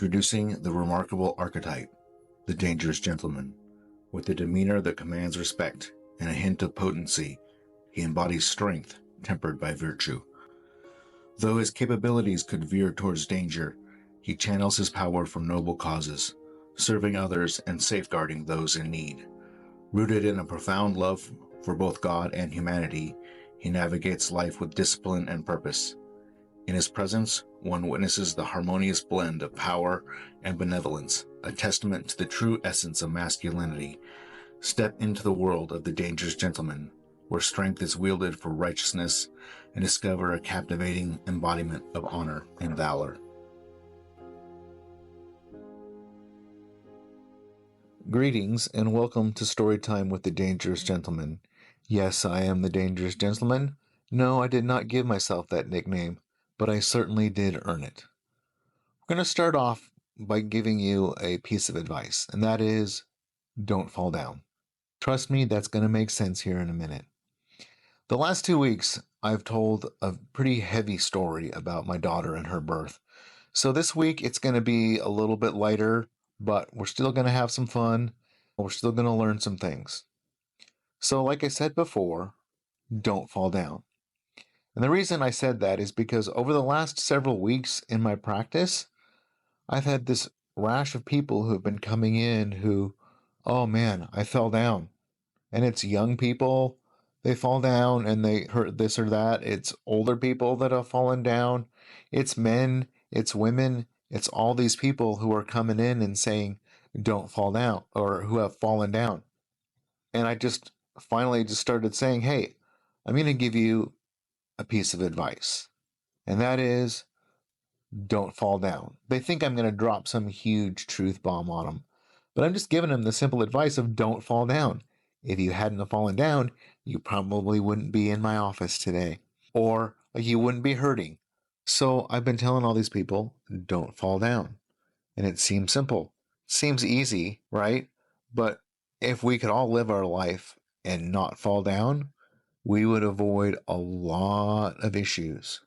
Introducing the remarkable archetype, the dangerous gentleman. With a demeanor that commands respect and a hint of potency, he embodies strength tempered by virtue. Though his capabilities could veer towards danger, he channels his power for noble causes, serving others and safeguarding those in need. Rooted in a profound love for both God and humanity, he navigates life with discipline and purpose. In his presence, one witnesses the harmonious blend of power and benevolence, a testament to the true essence of masculinity. Step into the world of the dangerous gentleman, where strength is wielded for righteousness, and discover a captivating embodiment of honor and valor. Greetings and welcome to Storytime with the Dangerous Gentleman. Yes, I am the Dangerous Gentleman. No, I did not give myself that nickname, but I certainly did earn it. We're going to start off by giving you a piece of advice, and that is, don't fall down. Trust me, that's going to make sense here in a minute. The last 2 weeks, I've told a pretty heavy story about my daughter and her birth. So this week, it's going to be a little bit lighter, but we're still going to have some fun. We're still going to learn some things. So like I said before, don't fall down. And the reason I said that is because over the last several weeks in my practice, I've had this rash of people who have been coming in who, oh man, I fell down. And it's young people, they fall down and they hurt this or that. It's older people that have fallen down. It's men, it's women, it's all these people who are coming in and saying, don't fall down, or who have fallen down. And I just finally started saying, hey, I'm going to give you a piece of advice. And that is, don't fall down. They think I'm going to drop some huge truth bomb on them. But I'm just giving them the simple advice of don't fall down. If you hadn't fallen down, you probably wouldn't be in my office today. Or you wouldn't be hurting. So I've been telling all these people, don't fall down. And it seems simple. It seems easy, right? But if we could all live our life and not fall down, we would avoid a lot of issues.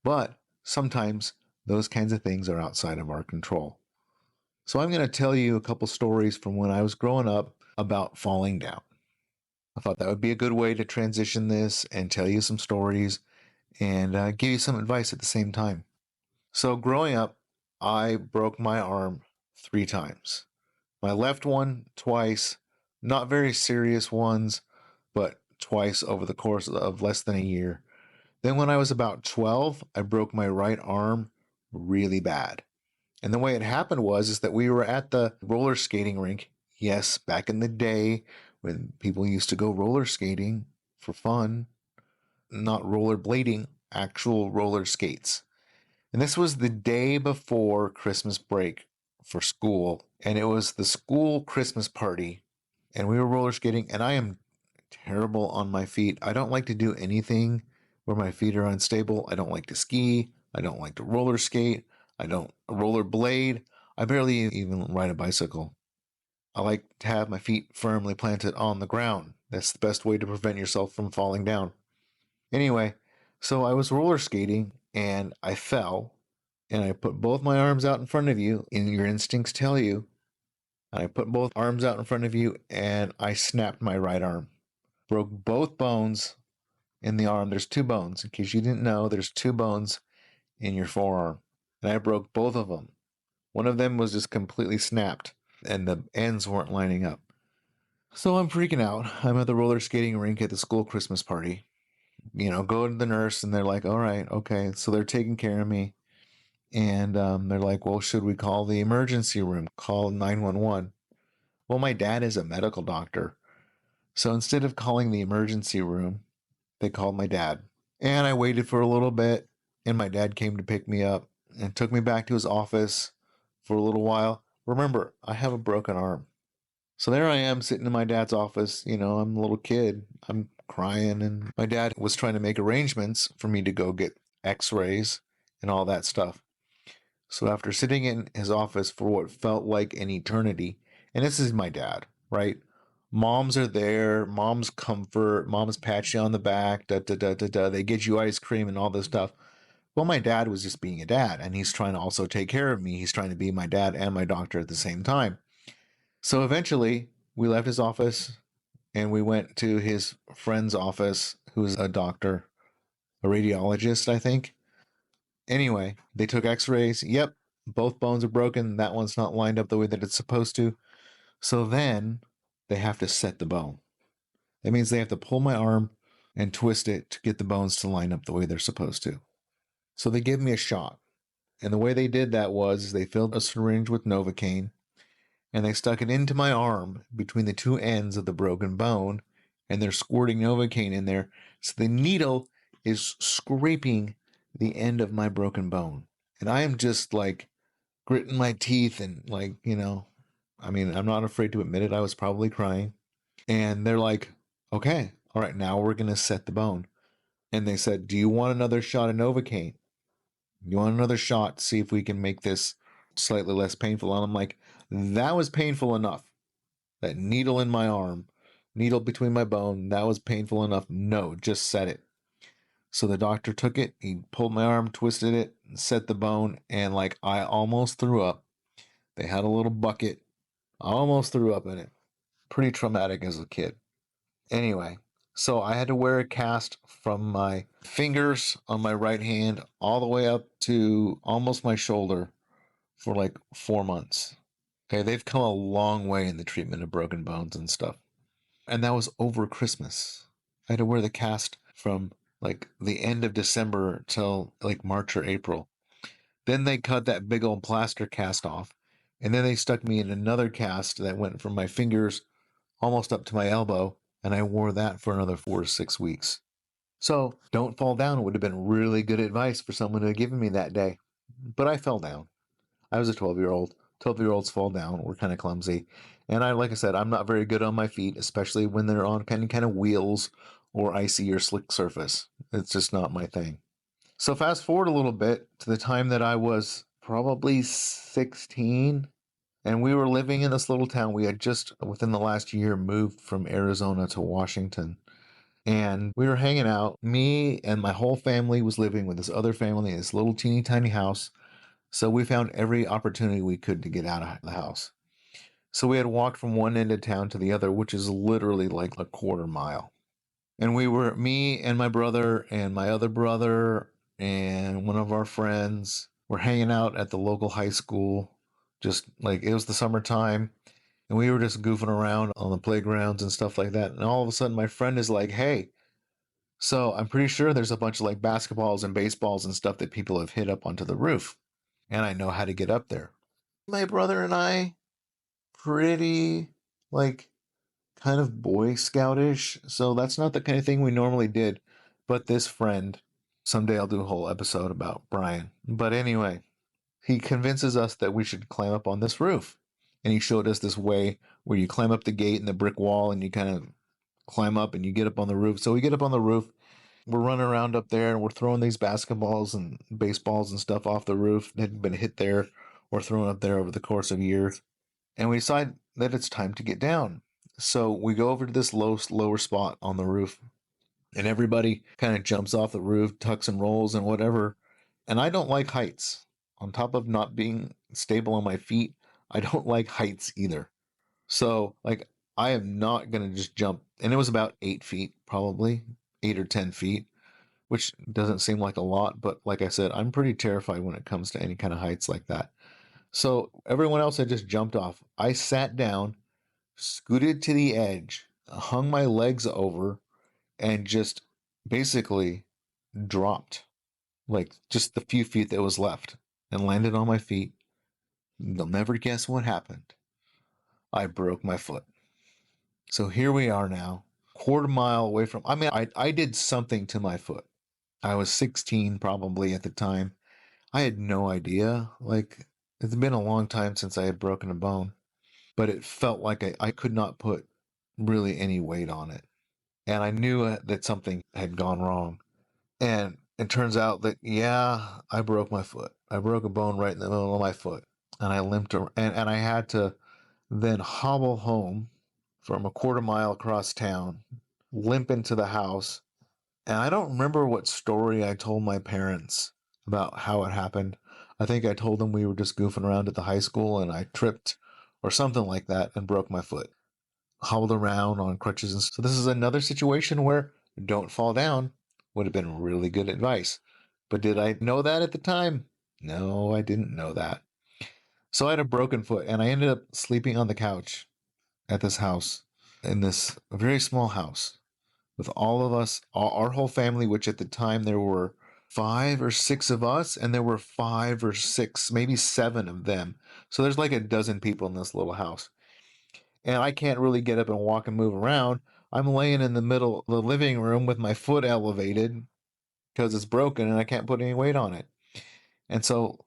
But sometimes those kinds of things are outside of our control. So I'm going to tell you a couple stories from when I was growing up about falling down. I thought that would be a good way to transition this and tell you some stories and give you some advice at the same time. So growing up, I broke my arm 3 times. My left one twice, not very serious ones, but twice over the course of less than a year. Then when I was about 12, I broke my right arm really bad. And the way it happened is that we were at the roller skating rink. Yes, back in the day when people used to go roller skating for fun, not roller blading, actual roller skates. And this was the day before Christmas break for school. And it was the school Christmas party. And we were roller skating. And I am terrible on my feet. I don't like to do anything where my feet are unstable. I don't like to ski. I don't like to roller skate. I don't roller blade. I barely even ride a bicycle. I like to have my feet firmly planted on the ground. That's the best way to prevent yourself from falling down. Anyway, so I was roller skating and I fell and I put both my arms out in front of you, and your instincts tell you. And I put both arms out in front of you and I snapped my right arm. Broke both bones in the arm. There's 2 bones. In case you didn't know, there's 2 bones in your forearm. And I broke both of them. One of them was just completely snapped and the ends weren't lining up. So I'm freaking out. I'm at the roller skating rink at the school Christmas party. Go to the nurse and they're like, all right, okay. So they're taking care of me. And they're like, well, should we call the emergency room? Call 911. Well, my dad is a medical doctor. So instead of calling the emergency room, they called my dad. And I waited for a little bit, and my dad came to pick me up and took me back to his office for a little while. Remember, I have a broken arm. So there I am sitting in my dad's office. I'm a little kid. I'm crying, and my dad was trying to make arrangements for me to go get x-rays and all that stuff. So after sitting in his office for what felt like an eternity, and this is my dad, right? Moms are there, moms comfort, moms pat you on the back, da da da da da. They get you ice cream and all this stuff. Well, my dad was just being a dad, and he's trying to also take care of me. He's trying to be my dad and my doctor at the same time. So eventually, we left his office and we went to his friend's office, who's a doctor, a radiologist, I think. Anyway, they took x rays. Yep, both bones are broken. That one's not lined up the way that it's supposed to. So then they have to set the bone. That means they have to pull my arm and twist it to get the bones to line up the way they're supposed to. So they give me a shot. And the way they did that was they filled a syringe with Novocaine and they stuck it into my arm between the two ends of the broken bone, and they're squirting Novocaine in there. So the needle is scraping the end of my broken bone. And I am just like gritting my teeth and like, I mean, I'm not afraid to admit it. I was probably crying. And they're like, okay, all right, now we're going to set the bone. And they said, do you want another shot of Novocaine? You want another shot to see if we can make this slightly less painful? And I'm like, that was painful enough. That needle in my arm, needle between my bone, that was painful enough. No, just set it. So the doctor took it, he pulled my arm, twisted it, set the bone, and like I almost threw up. They had a little bucket. I almost threw up in it. Pretty traumatic as a kid. Anyway, so I had to wear a cast from my fingers on my right hand all the way up to almost my shoulder for like 4 months. Okay, they've come a long way in the treatment of broken bones and stuff. And that was over Christmas. I had to wear the cast from like the end of December till like March or April. Then they cut that big old plaster cast off. And then they stuck me in another cast that went from my fingers almost up to my elbow. And I wore that for another 4 to 6 weeks. So don't fall down would have been really good advice for someone to have given me that day. But I fell down. I was a 12-year-old. 12-year-olds fall down. We're kind of clumsy. And like I said, I'm not very good on my feet, especially when they're on kind of wheels or icy or slick surface. It's just not my thing. So fast forward a little bit to the time that I was probably 16 and we were living in this little town. We had just within the last year moved from Arizona to Washington. And we were hanging out. Me and my whole family was living with this other family in this little teeny tiny house. So we found every opportunity we could to get out of the house. So we had walked from one end of town to the other, which is literally like a quarter mile. And me and my brother and my other brother and one of our friends were hanging out at the local high school. Just like it was the summertime. And we were just goofing around on the playgrounds and stuff like that. And all of a sudden, my friend is like, hey, so I'm pretty sure there's a bunch of like basketballs and baseballs and stuff that people have hit up onto the roof. And I know how to get up there. My brother and I, pretty like kind of Boy Scoutish. So that's not the kind of thing we normally did. But this friend, someday I'll do a whole episode about Brian. But anyway, he convinces us that we should climb up on this roof. And he showed us this way where you climb up the gate and the brick wall and you kind of climb up and you get up on the roof. So we get up on the roof. We're running around up there and we're throwing these basketballs and baseballs and stuff off the roof that had been hit there or thrown up there over the course of years. And we decide that it's time to get down. So we go over to this lower spot on the roof and everybody kind of jumps off the roof, tucks and rolls and whatever. And I don't like heights. On top of not being stable on my feet, I don't like heights either. So, like, I am not going to just jump. And it was about 8 feet, probably 8 or 10 feet, which doesn't seem like a lot. But like I said, I'm pretty terrified when it comes to any kind of heights like that. So, everyone else had just jumped off. I sat down, scooted to the edge, hung my legs over, and just basically dropped like just the few feet that was left and landed on my feet. You'll never guess what happened. I broke my foot. So here we are now, quarter mile away from. I mean, I did something to my foot. I was 16 probably at the time. I had no idea. Like, it's been a long time since I had broken a bone, but it felt like I could not put really any weight on it. And I knew that something had gone wrong. And it turns out that, yeah, I broke my foot. I broke a bone right in the middle of my foot. And I limped, and I had to then hobble home from a quarter mile across town, limp into the house. And I don't remember what story I told my parents about how it happened. I think I told him we were just goofing around at the high school and I tripped or something like that and broke my foot. Hobbled around on crutches. And so this is another situation where don't fall down would have been really good advice. But did I know that at the time? No, I didn't know that. So I had a broken foot and I ended up sleeping on the couch at this house in this very small house with all of us, our whole family, which at the time there were 5 or 6 of us, and there were 5 or 6, maybe 7 of them. So there's like a dozen people in this little house. And I can't really get up and walk and move around. I'm laying in the middle of the living room with my foot elevated because it's broken and I can't put any weight on it. And so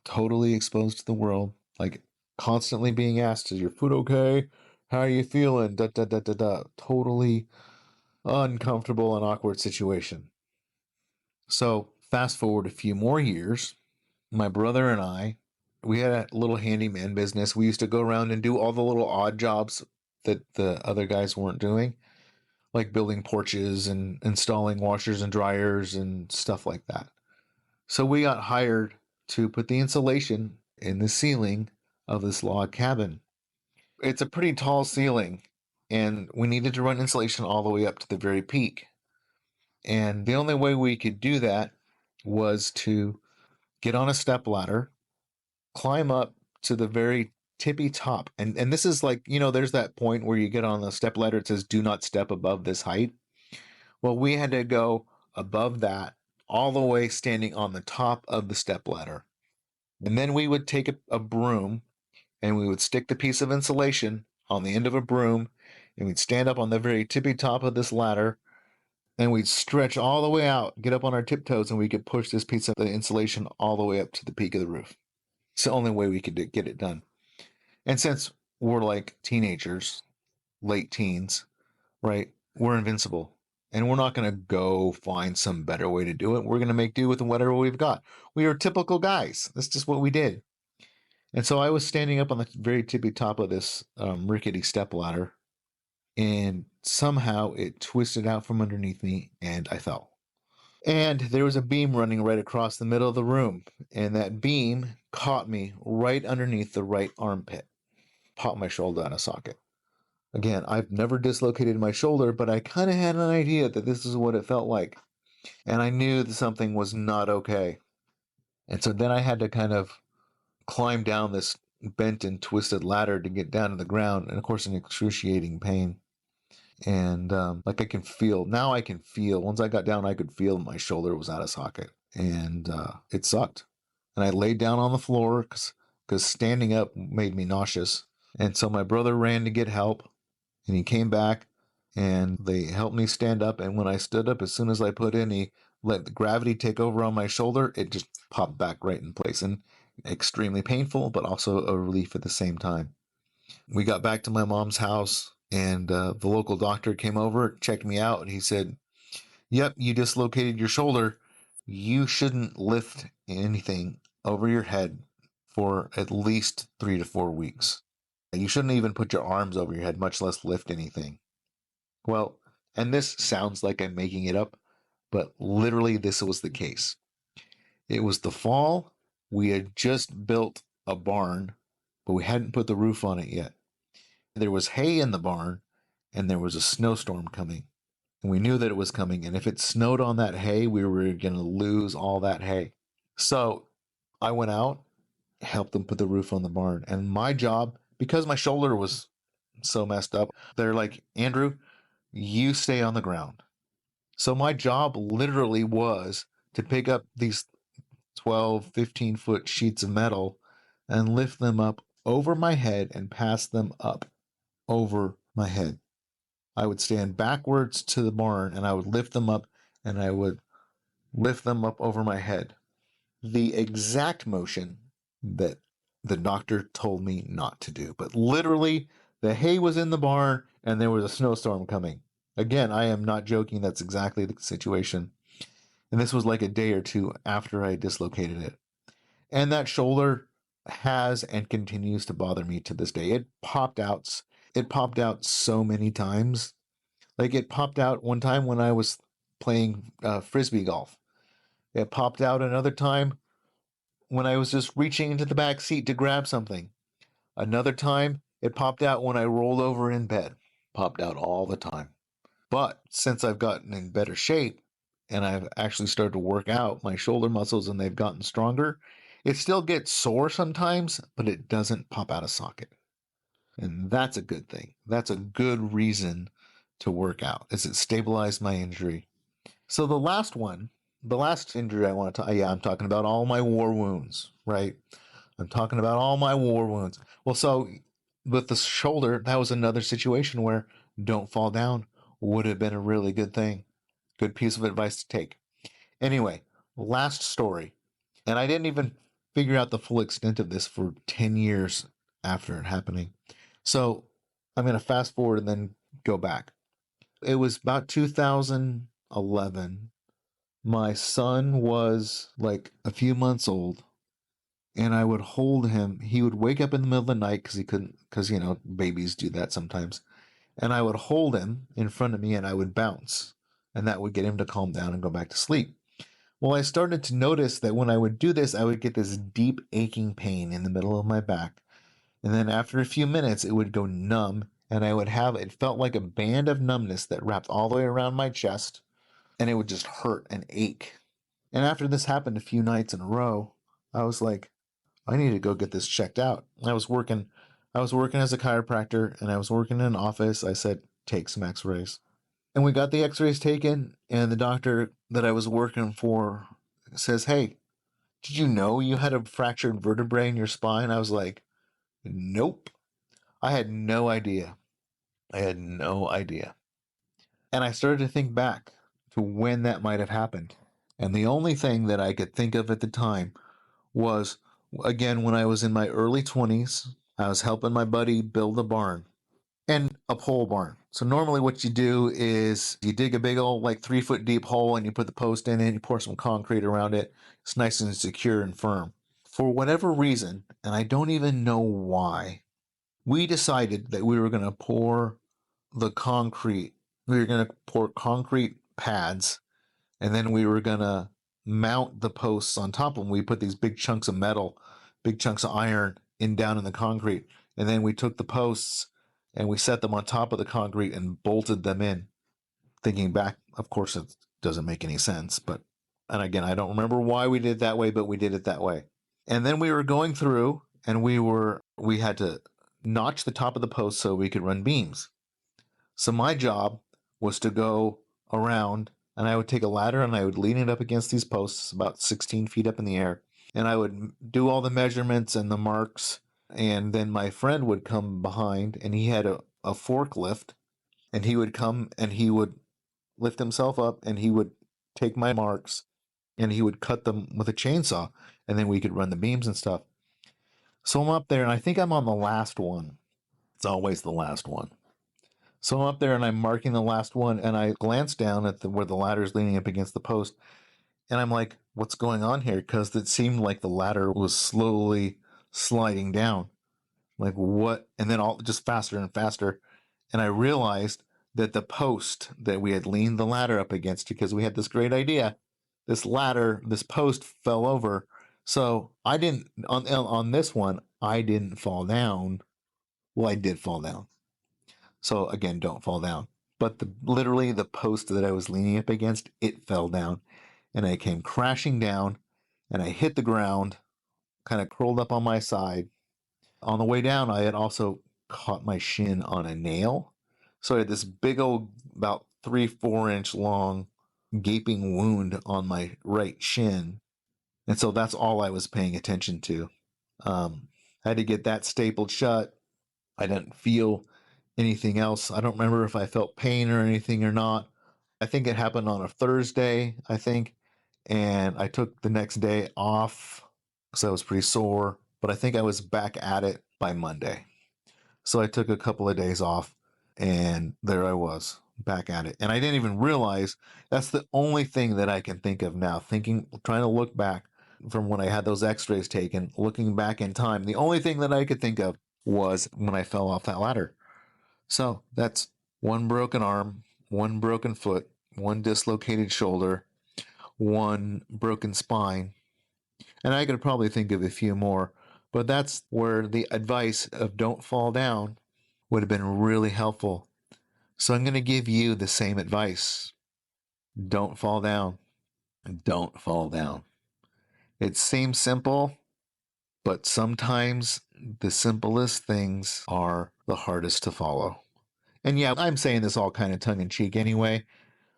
totally exposed to the world, like constantly being asked, is your foot okay? How are you feeling? Da da da da da. Totally uncomfortable and awkward situation. So fast forward a few more years, my brother and I, we had a little handyman business. We used to go around and do all the little odd jobs that the other guys weren't doing, like building porches and installing washers and dryers and stuff like that. So we got hired to put the insulation in the ceiling of this log cabin. It's a pretty tall ceiling, and we needed to run insulation all the way up to the very peak. And the only way we could do that was to get on a step ladder, climb up to the very tippy top. And this is like, there's that point where you get on the step ladder, it says do not step above this height. Well, we had to go above that all the way standing on the top of the step ladder. And then we would take a broom and we would stick the piece of insulation on the end of a broom and we'd stand up on the very tippy top of this ladder and we'd stretch all the way out, get up on our tiptoes, and we could push this piece of the insulation all the way up to the peak of the roof. It's the only way we could get it done. And since we're like teenagers, late teens, right, we're invincible. And we're not going to go find some better way to do it. We're going to make do with whatever we've got. We are typical guys. That's just what we did. And so I was standing up on the very tippy top of this rickety step ladder, and somehow it twisted out from underneath me, and I fell. And there was a beam running right across the middle of the room, and that beam caught me right underneath the right armpit, popped my shoulder out of socket. Again, I've never dislocated my shoulder, but I kind of had an idea that this is what it felt like. And I knew that something was not okay. And so then I had to kind of climb down this bent and twisted ladder to get down to the ground, and of course, in excruciating pain. And like I can feel, once I got down, I could feel my shoulder was out of socket, and it sucked. And I laid down on the floor because standing up made me nauseous. And so my brother ran to get help, and he came back, and they helped me stand up. And when I stood up, as soon as I put in, he let the gravity take over on my shoulder. It just popped back right in place, and extremely painful, but also a relief at the same time. We got back to my mom's house, and the local doctor came over, checked me out, and he said, "Yep, you dislocated your shoulder. You shouldn't lift anything over your head for at least 3 to 4 weeks. You shouldn't even put your arms over your head, much less lift anything." Well, and this sounds like I'm making it up, but literally this was the case. It was the fall. We had just built a barn, but we hadn't put the roof on it yet. There was hay in the barn, and there was a snowstorm coming. And we knew that it was coming, and if it snowed on that hay, we were going to lose all that hay. So I went out, helped them put the roof on the barn. And my job, because my shoulder was so messed up, they're like, "Andrew, you stay on the ground." So my job literally was to pick up these 12, 15-foot sheets of metal and lift them up over my head and pass them up over my head. I would stand backwards to the barn and I would lift them up and I would lift them up over my head. The exact motion that the doctor told me not to do. But literally, the hay was in the barn and there was a snowstorm coming. Again, I am not joking. That's exactly the situation. And this was like a day or two after I dislocated it. And that shoulder has and continues to bother me to this day. It popped out. It popped out so many times. Like it popped out one time when I was playing frisbee golf. It popped out another time when I was just reaching into the back seat to grab something. Another time, it popped out when I rolled over in bed. Popped out all the time. But since I've gotten in better shape and I've actually started to work out my shoulder muscles and they've gotten stronger, it still gets sore sometimes, but it doesn't pop out of socket. And that's a good thing. That's a good reason to work out, is it stabilized my injury. So the last injury I want to talk, yeah, I'm talking about all my war wounds, right? I'm talking about all my war wounds. Well, so with the shoulder, that was another situation where don't fall down would have been a really good thing. Good piece of advice to take. Anyway, last story. And I didn't even figure out the full extent of this for 10 years after it happening. So I'm going to fast forward and then go back. It was about 2011. My son was like a few months old, and I would hold him. He would wake up in the middle of the night because he couldn't, because, babies do that sometimes. And I would hold him in front of me and I would bounce, and that would get him to calm down and go back to sleep. Well, I started to notice that when I would do this, I would get this deep aching pain in the middle of my back. And then after a few minutes, it would go numb, and it felt like a band of numbness that wrapped all the way around my chest, and it would just hurt and ache. And after this happened a few nights in a row, I was like, I need to go get this checked out. I was working as a chiropractor, and I was working in an office. I said, take some x-rays. And we got the x-rays taken, and the doctor that I was working for says, hey, did you know you had a fractured vertebrae in your spine? I was like, nope. I had no idea. I had no idea. And I started to think back to when that might have happened. And the only thing that I could think of at the time was, again, when I was in my early 20s, I was helping my buddy build a barn, and a pole barn. So normally what you do is you dig a big old, like 3 foot deep hole, and you put the post in it, and you pour some concrete around it. It's nice and secure and firm. For whatever reason, and I don't even know why, we decided that we were going to pour the concrete. We were going to pour concrete pads, and then we were going to mount the posts on top of them. We put these big chunks of metal, big chunks of iron down in the concrete. And then we took the posts and we set them on top of the concrete and bolted them in. Thinking back, of course, it doesn't make any sense. And again, I don't remember why we did it that way, but we did it that way. And then we were going through, and we had to notch the top of the post so we could run beams. So my job was to go around, and I would take a ladder and I would lean it up against these posts about 16 feet up in the air. And I would do all the measurements and the marks. And then my friend would come behind, and he had a forklift, and he would come and he would lift himself up and he would take my marks and he would cut them with a chainsaw, and then we could run the beams and stuff. So I'm up there, and I think I'm on the last one. It's always the last one. So I'm up there and I'm marking the last one, and I glance down at where the ladder is leaning up against the post, and I'm like, what's going on here? Because it seemed like the ladder was slowly sliding down. Like, what? And then all just faster and faster. And I realized that the post that we had leaned the ladder up against, because we had this great idea, this post fell over. So I didn't, on this one, I didn't fall down. Well, I did fall down. So again, don't fall down. But literally the post that I was leaning up against, it fell down, and I came crashing down, and I hit the ground, kind of curled up on my side. On the way down, I had also caught my shin on a nail. So I had this big old, about 3-4 inch long, gaping wound on my right shin. And so that's all I was paying attention to. I had to get that stapled shut. I didn't feel anything else. I don't remember if I felt pain or anything or not. I think it happened on a Thursday, I think. And I took the next day off because I was pretty sore. But I think I was back at it by Monday. So I took a couple of days off, and there I was, back at it. And I didn't even realize that's the only thing that I can think of now. Trying to look back from when I had those x-rays taken, looking back in time, the only thing that I could think of was when I fell off that ladder. So that's one broken arm, one broken foot, one dislocated shoulder, one broken spine. And I could probably think of a few more, but that's where the advice of don't fall down would have been really helpful. So I'm going to give you the same advice. Don't fall down. Don't fall down. It seems simple, but sometimes the simplest things are the hardest to follow. And yeah, I'm saying this all kind of tongue in cheek anyway.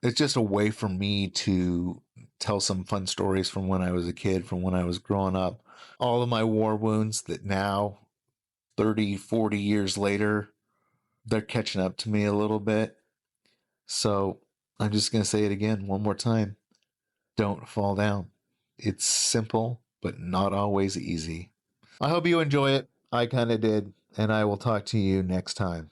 It's just a way for me to tell some fun stories from when I was a kid, from when I was growing up. All of my war wounds that now, 30, 40 years later, they're catching up to me a little bit. So I'm just going to say it again one more time. Don't fall down. It's simple, but not always easy. I hope you enjoy it. I kind of did. And I will talk to you next time.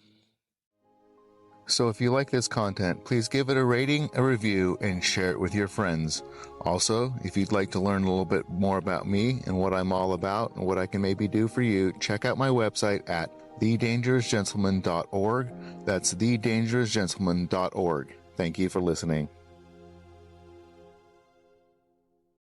So if you like this content, please give it a rating, a review, and share it with your friends. Also, if you'd like to learn a little bit more about me and what I'm all about and what I can maybe do for you, check out my website at thedangerousgentleman.org. That's thedangerousgentleman.org. Thank you for listening.